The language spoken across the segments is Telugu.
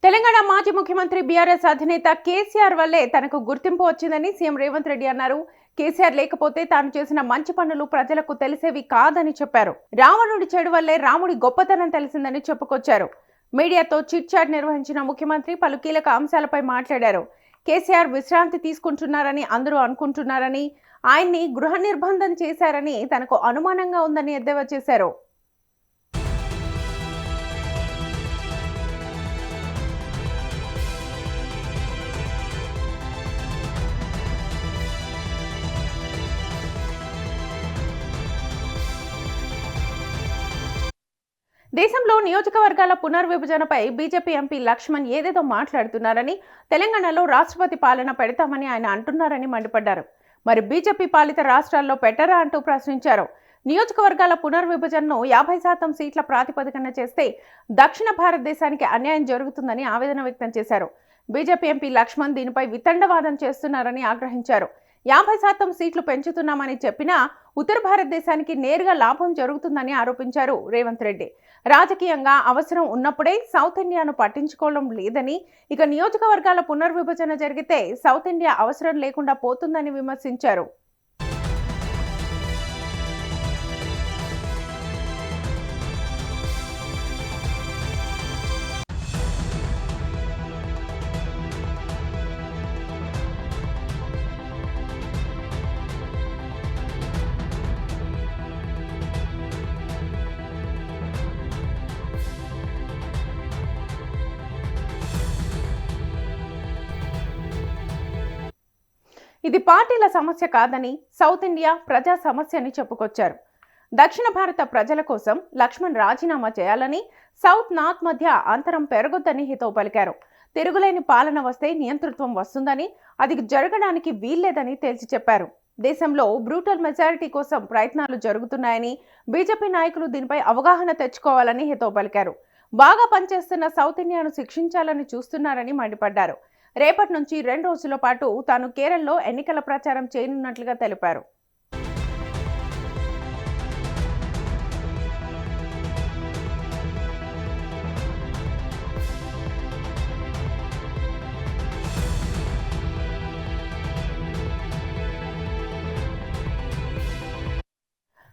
తెలంగాణ మాజీ ముఖ్యమంత్రి బీఆర్ఎస్ అధినేత కేసీఆర్ వల్లే తనకు గుర్తింపు వచ్చిందని సీఎం రేవంత్ రెడ్డి అన్నారు. కేసీఆర్ లేకపోతే తాను చేసిన మంచి పనులు ప్రజలకు తెలిసేవి కాదని చెప్పారు. రావణుడి చెడు వల్లే రాముడి గొప్పతనం తెలిసిందని చెప్పుకొచ్చారు. మీడియాతో చిట్ చాట్ నిర్వహించిన ముఖ్యమంత్రి పలు కీలక అంశాలపై మాట్లాడారు. కేసీఆర్ విశ్రాంతి తీసుకుంటున్నారని అందరూ అనుకుంటున్నారని, ఆయన్ని గృహ నిర్బంధం చేశారని తనకు అనుమానంగా ఉందని ఎద్దేవా చేశారు. దేశంలో నియోజకవర్గాల పునర్విభజనపై బీజేపీ ఎంపీ లక్ష్మణ్ ఏదేదో మాట్లాడుతున్నారని, తెలంగాణలో రాష్ట్రపతి పాలన పెడతామని ఆయన అంటున్నారని మండిపడ్డారు. మరి బీజేపీ పాలిత రాష్ట్రాల్లో పెట్టరా అంటూ ప్రశ్నించారు. నియోజకవర్గాల పునర్విభజనను 50% సీట్ల ప్రాతిపదికన చేస్తే దక్షిణ భారతదేశానికి అన్యాయం జరుగుతుందని ఆవేదన వ్యక్తం చేశారు. బీజేపీ ఎంపీ లక్ష్మణ్ దీనిపై వితండవాదం చేస్తున్నారని ఆగ్రహించారు. 50% సీట్లు పెంచుతున్నామని చెప్పినా ఉత్తర భారతదేశానికి నేరుగా లాభం జరుగుతుందని ఆరోపించారు రేవంత్ రెడ్డి. రాజకీయంగా అవసరం ఉన్నప్పుడే సౌత్ ఇండియాను పట్టించుకోవడం లేదని, ఇక నియోజకవర్గాల పునర్విభజన జరిగితే సౌత్ ఇండియా అవసరం లేకుండా పోతుందని విమర్శించారు. ఇది పార్టీల సమస్య కాదని, సౌత్ ఇండియా ప్రజా సమస్య అని చెప్పుకొచ్చారు. దక్షిణ భారత ప్రజల కోసం లక్ష్మణ్ రాజీనామా చేయాలని, సౌత్ నార్త్ మధ్య అంతరం పెరగొద్దని హితవు పలికారు. తిరుగులేని పాలన వస్తే నియంతృత్వం వస్తుందని, అది జరగడానికి వీల్లేదని తేల్చి చెప్పారు. దేశంలో బ్రూటల్ మెజారిటీ కోసం ప్రయత్నాలు జరుగుతున్నాయని, బీజేపీ నాయకులు దీనిపై అవగాహన తెచ్చుకోవాలని హితవు పలికారు. బాగా పనిచేస్తున్న సౌత్ ఇండియాను శిక్షించాలని చూస్తున్నారని మండిపడ్డారు. రేపటి నుంచి 2 రోజుల పాటు తాను కేరళలో ఎన్నికల ప్రచారం చేయనున్నట్లుగా తెలిపారు.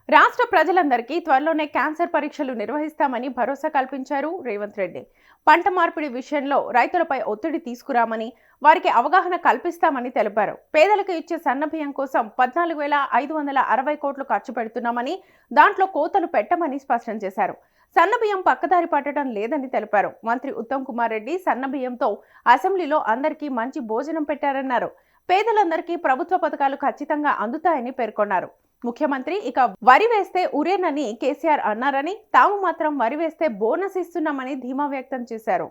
రాష్ట్ర ప్రజలందరికీ త్వరలోనే క్యాన్సర్ పరీక్షలు నిర్వహిస్తామని భరోసా కల్పించారు రేవంత్ రెడ్డి. పంట మార్పిడి విషయంలో రైతులపై ఒత్తిడి తీసుకురామని, వారికి అవగాహన కల్పిస్తామని తెలిపారు. పేదలకు ఇచ్చే సన్నబియ్యం కోసం 14,560 కోట్లు ఖర్చు పెడుతున్నామని, దాంట్లో కోతలు పెట్టమని స్పష్టం చేశారు. సన్నబియ్యం పక్కదారి పట్టడం లేదని తెలిపారు. మంత్రి ఉత్తమ్ కుమార్ రెడ్డి సన్నబియ్యంతో అసెంబ్లీలో అందరికీ మంచి భోజనం పెట్టారన్నారు. పేదలందరికీ ప్రభుత్వ పథకాలు ఖచ్చితంగా అందుతాయని పేర్కొన్నారు. ముఖ్యమంత్రి ఇక వరి వేస్తే ఉరేనని కేసీఆర్ అన్నారని, తాము మాత్రం వరి వేస్తే బోనస్ ఇస్తున్నామని ధీమా వ్యక్తం చేశారు.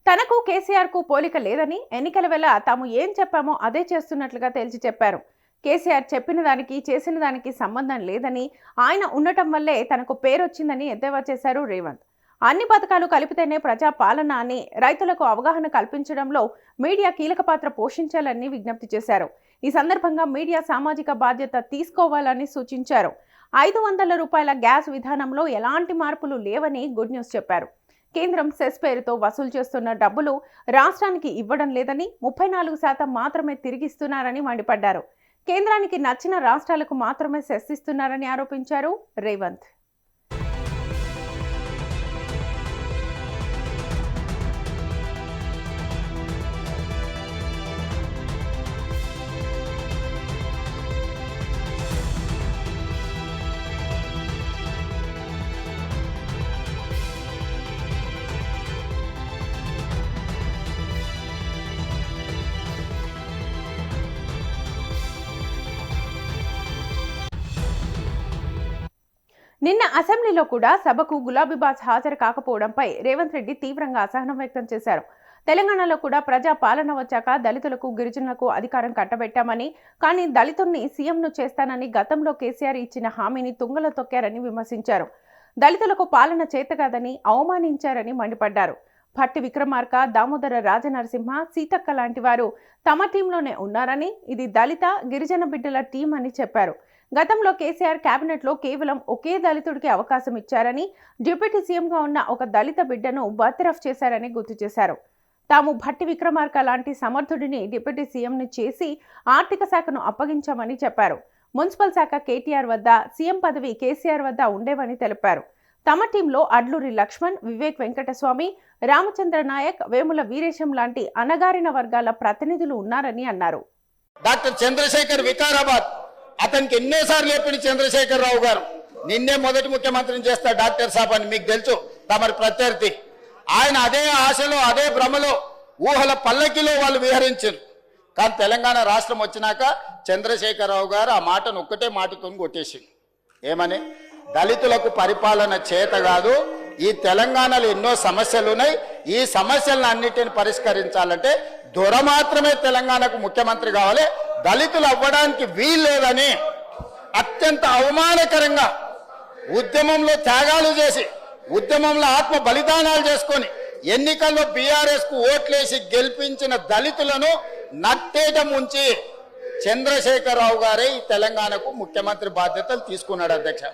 తనకు కేసీఆర్ కు పోలిక లేదని, ఎన్నికల వేళ తాము ఏం చెప్పామో అదే చేస్తున్నట్లుగా తేల్చి చెప్పారు. కేసీఆర్ చెప్పిన దానికి చేసిన దానికి సంబంధం లేదని, ఆయన ఉండటం వల్లే తనకు పేరొచ్చిందని ఎద్దేవా చేశారు రేవంత్. అన్ని పథకాలు కలిపితేనే ప్రజా పాలన అని, రైతులకు అవగాహన కల్పించడంలో మీడియా కీలక పాత్ర పోషించాలని విజ్ఞప్తి చేశారు. ఈ సందర్భంగా మీడియా సామాజిక బాధ్యత తీసుకోవాలని సూచించారు. 500 రూపాయల గ్యాస్ విధానంలో ఎలాంటి మార్పులు లేవని గుడ్ న్యూస్ చెప్పారు. కేంద్రం సెస్ పేరుతో వసూలు చేస్తున్న డబ్బులు రాష్ట్రానికి ఇవ్వడం లేదని, 34% మాత్రమే తిరిగిస్తున్నారని మండిపడ్డారు. కేంద్రానికి నచ్చిన రాష్ట్రాలకు మాత్రమే సెస్ ఇస్తున్నారని ఆరోపించారు రేవంత్. నిన్న అసెంబ్లీలో కూడా సభకు గులాబీబాస్ హాజరు కాకపోవడంపై రేవంత్ రెడ్డి తీవ్రంగా అసహనం వ్యక్తం చేశారు. తెలంగాణలో కూడా ప్రజా పాలన వచ్చాక దళితులకు, గిరిజనులకు అధికారం కట్టబెట్టామని, కానీ దళితుల్ని సీఎంను చేస్తానని గతంలో కేసీఆర్ ఇచ్చిన హామీని తుంగలో తొక్కారని విమర్శించారు. దళితులకు పాలన చేతకాదని అవమానించారని మండిపడ్డారు. భట్టి విక్రమార్క, దామోదర రాజనరసింహ, సీతక్క లాంటి వారు తమ టీంలోనే ఉన్నారని, ఇది దళిత గిరిజన బిడ్డల టీం అని చెప్పారు. గతంలో కేసీఆర్ కేబినెట్లో కేవలం ఒకే దళితుడికి అవకాశం ఇచ్చారని, డిప్యూటీ సీఎంగా ఉన్న ఒక దళిత బిడ్డను బర్తరఫ్ చేశారని గుర్తు చేశారు. తాము భట్టి విక్రమార్క లాంటి సమర్థుడిని డిప్యూటీ సీఎంని చేసి ఆర్థిక శాఖను అప్పగించామని చెప్పారు. మున్సిపల్ శాఖ కేటీఆర్ వద్ద, సీఎం పదవి కేసీఆర్ వద్ద ఉండేవని తెలిపారు. తమ టీంలో అడ్లూరి లక్ష్మణ్, వివేక్ వెంకటస్వామి, రామచంద్ర నాయక్, వేముల వీరేశం లాంటి అణగారిన వర్గాల ప్రతినిధులు ఉన్నారని అన్నారు. డాక్టర్ చంద్రశేఖర్ వికారాబాద్ అతనికి ఎన్నోసార్లు చెప్పింది చంద్రశేఖర్ రావు గారు, నిన్నే మొదటి ముఖ్యమంత్రిని చేస్తా డాక్టర్ సాబ్ అని. మీకు తెలుసు తమరి ప్రత్యర్థి. ఆయన అదే ఆశలో, అదే భ్రమలో, ఊహల పల్లకిలో వాళ్ళు విహరించారు. కానీ తెలంగాణ రాష్ట్రం వచ్చినాక చంద్రశేఖరరావు గారు ఆ మాటను ఒక్కటే మాటతో కొట్టేసింది. ఏమని? దళితులకు పరిపాలన చేత కాదు, ఈ తెలంగాణలో ఎన్నో సమస్యలు ఉన్నాయి, ఈ సమస్యలను అన్నిటిని పరిష్కరించాలంటే దొర మాత్రమే తెలంగాణకు ముఖ్యమంత్రి కావాలి, దళితులు అవ్వడానికి వీల్లేదని అత్యంత అవమానకరంగా ఉద్యమంలో త్యాగాలు చేసి, ఉద్యమంలో ఆత్మ బలిదానాలు చేసుకొని ఎన్నికల్లో బీఆర్ఎస్ కు ఓట్లేసి గెలిపించిన దళితులను నట్టేట ముంచి చంద్రశేఖరరావు గారే ఈ తెలంగాణకు ముఖ్యమంత్రి బాధ్యతలు తీసుకున్నాడు అధ్యక్ష.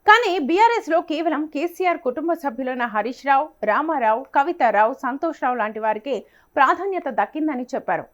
కానీ బీఆర్ఎస్ లో కేవలం కేసీఆర్ కుటుంబ సభ్యులైన హరీష్ రావు, రామారావు, కవితారావు, సంతోష్ రావు లాంటి వారికి ప్రాధాన్యత దక్కిందని చెప్పారు.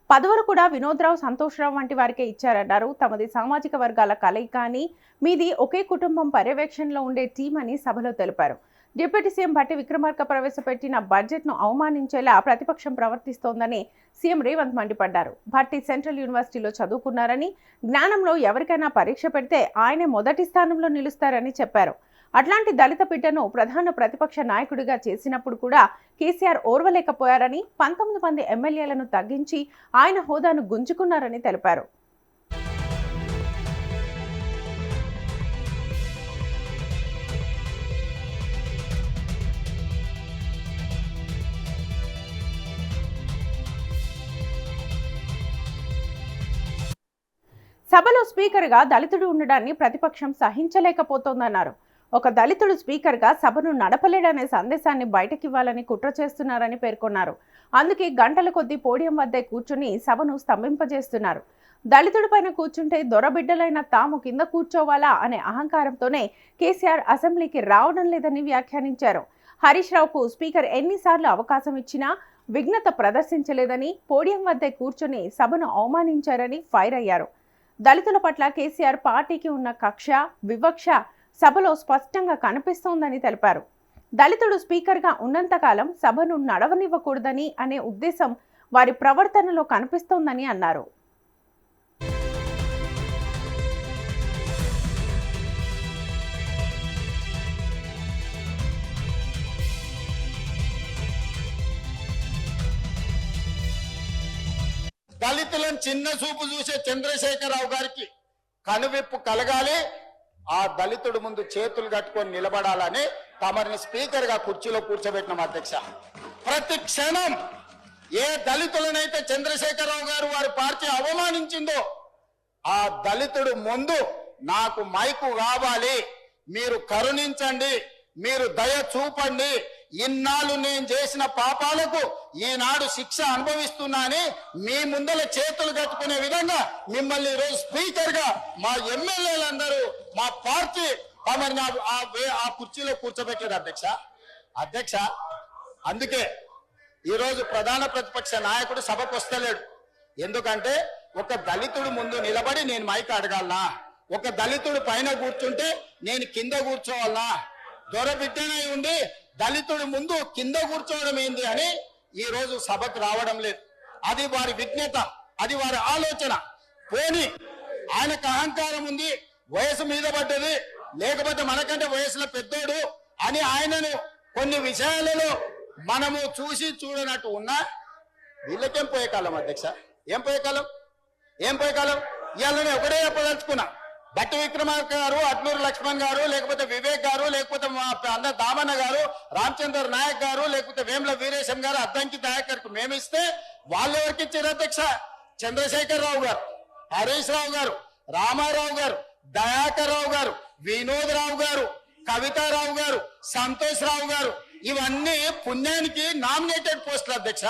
పదవులు కూడా వినోద్ రావు, సంతోష్ రావు వంటి వారికే ఇచ్చారన్నారు. తమది సామాజిక వర్గాల కలయిక అని, మీది ఒకే కుటుంబం పర్యవేక్షణలో ఉండే టీం అని సభలో తెలిపారు. డిప్యూటీ సీఎం భట్టి విక్రమార్క ప్రవేశపెట్టిన బడ్జెట్ను అవమానించేలా ప్రతిపక్షం ప్రవర్తిస్తోందని సీఎం రేవంత్ మండిపడ్డారు. భట్టి సెంట్రల్ యూనివర్సిటీలో చదువుకున్నారని, జ్ఞానంలో ఎవరికైనా పరీక్ష పెడితే ఆయనే మొదటి స్థానంలో నిలుస్తారని చెప్పారు. అట్లాంటి దళిత బిడ్డను ప్రధాన ప్రతిపక్ష నాయకుడిగా చేసినప్పుడు కూడా కేసీఆర్ ఓర్వలేకపోయారని, 19 మంది ఎమ్మెల్యేలను తగ్గించి ఆయన హోదాను గుంజుకున్నారని తెలిపారు. సభలో స్పీకర్గా దళితుడు ఉండడాన్ని ప్రతిపక్షం సహించలేకపోతోందన్నారు. ఒక దళితుడు స్పీకర్గా సభను నడపలేడనే సందేశాన్ని బయటకివ్వాలని కుట్ర చేస్తున్నారని పేర్కొన్నారు. అందుకే గంటల కొద్దీ పోడియం వద్దే కూర్చుని సభను స్తంభింపజేస్తున్నారు. దళితుడి పైన కూర్చుంటే దొరబిడ్డలైన తాము కింద కూర్చోవాలా అనే అహంకారంతోనే కేసీఆర్ అసెంబ్లీకి రావడం లేదని వ్యాఖ్యానించారు. హరీష్ రావుకు స్పీకర్ ఎన్నిసార్లు అవకాశం ఇచ్చినా విఘ్నత ప్రదర్శించలేదని, పోడియం వద్దే కూర్చుని సభను అవమానించారని ఫైర్ అయ్యారు. దళితుల పట్ల కేసీఆర్ పార్టీకి ఉన్న కక్ష, వివక్ష సభలో స్పష్టంగా కనిపిస్తోందని తెలిపారు. దళితుడు స్పీకర్గా ఉన్నంతకాలం సభను నడవనివ్వకూడదని అనే ఉద్దేశం వారి ప్రవర్తనలో కనిపిస్తోందని అన్నారు. దళితులను చిన్న చూపు చూసే చంద్రశేఖరరావు గారికి కనువిప్పు కలగాలి, ఆ దళితుడు ముందు చేతులు కట్టుకొని నిలబడాలని తమరిని స్పీకర్ గా కుర్చీలో కూర్చోబెట్టిన అధ్యక్ష. ప్రతి క్షణం ఏ దళితులనైతే చంద్రశేఖరరావు గారు వారి పార్టీ అవమానించిందో ఆ దళితుడు ముందు నాకు మైకు కావాలి, మీరు కరుణించండి, మీరు దయ చూపండి, ఇన్నాళ్ళు నేను చేసిన పాపాలకు ఈనాడు శిక్ష అనుభవిస్తున్నాని మీ ముందర చేతులు కట్టుకునే విధంగా మిమ్మల్ని ఈరోజు స్పీకర్ గా మా ఎమ్మెల్యేలందరూ మా పార్టీ తమని ఆ కుర్చీలో కూర్చోబెట్టారు అధ్యక్ష. అందుకే ఈరోజు ప్రధాన ప్రతిపక్ష నాయకుడు సభకు వస్తలేడు. ఎందుకంటే ఒక దళితుడు ముందు నిలబడి నేను మైక్ అడగాలనా, ఒక దళితుడు పైన కూర్చుంటే నేను కింద కూర్చోవాలనా, దొరబిడ్డనై ఉండి దళితుడు ముందు కింద కూర్చోవడం ఏంది అని ఈ రోజు సభకు రావడం లేదు. అది వారి విజ్ఞత, అది వారి ఆలోచన. పోని ఆయనకు అహంకారం ఉంది, వయసు మీద పడ్డది, లేకపోతే మనకంటే వయసులో పెద్దోడు అని ఆయనను కొన్ని విషయాలలో మనము చూసి చూడనట్టు ఉన్నా వీళ్ళకేం పోయే కాలం అధ్యక్ష, ఏం పోయే కాలం ఇవాళ ఒకటే చెప్పదలుచుకున్నా. భట్టి విక్రమార్క గారు, అడ్లూరి లక్ష్మణ్ గారు, లేకపోతే వివేక్ గారు, లేకపోతే మా అన్న దామన్న గారు, రామచంద్ర నాయక్ గారు, లేకపోతే వేముల వీరేశం గారు, అద్దంకి నాయక్ మేమిస్తే వాళ్ళు ఎవరికి ఇచ్చారు అధ్యక్ష? చంద్రశేఖర్ రావు గారు, హరీష్ రావు గారు, రామారావు గారు, దయాకర్ రావు గారు, వినోద్ రావు గారు, కవితారావు గారు, సంతోష్ రావు గారు, ఇవన్నీ పుణ్యానికి నామినేటెడ్ పోస్టులు అధ్యక్ష.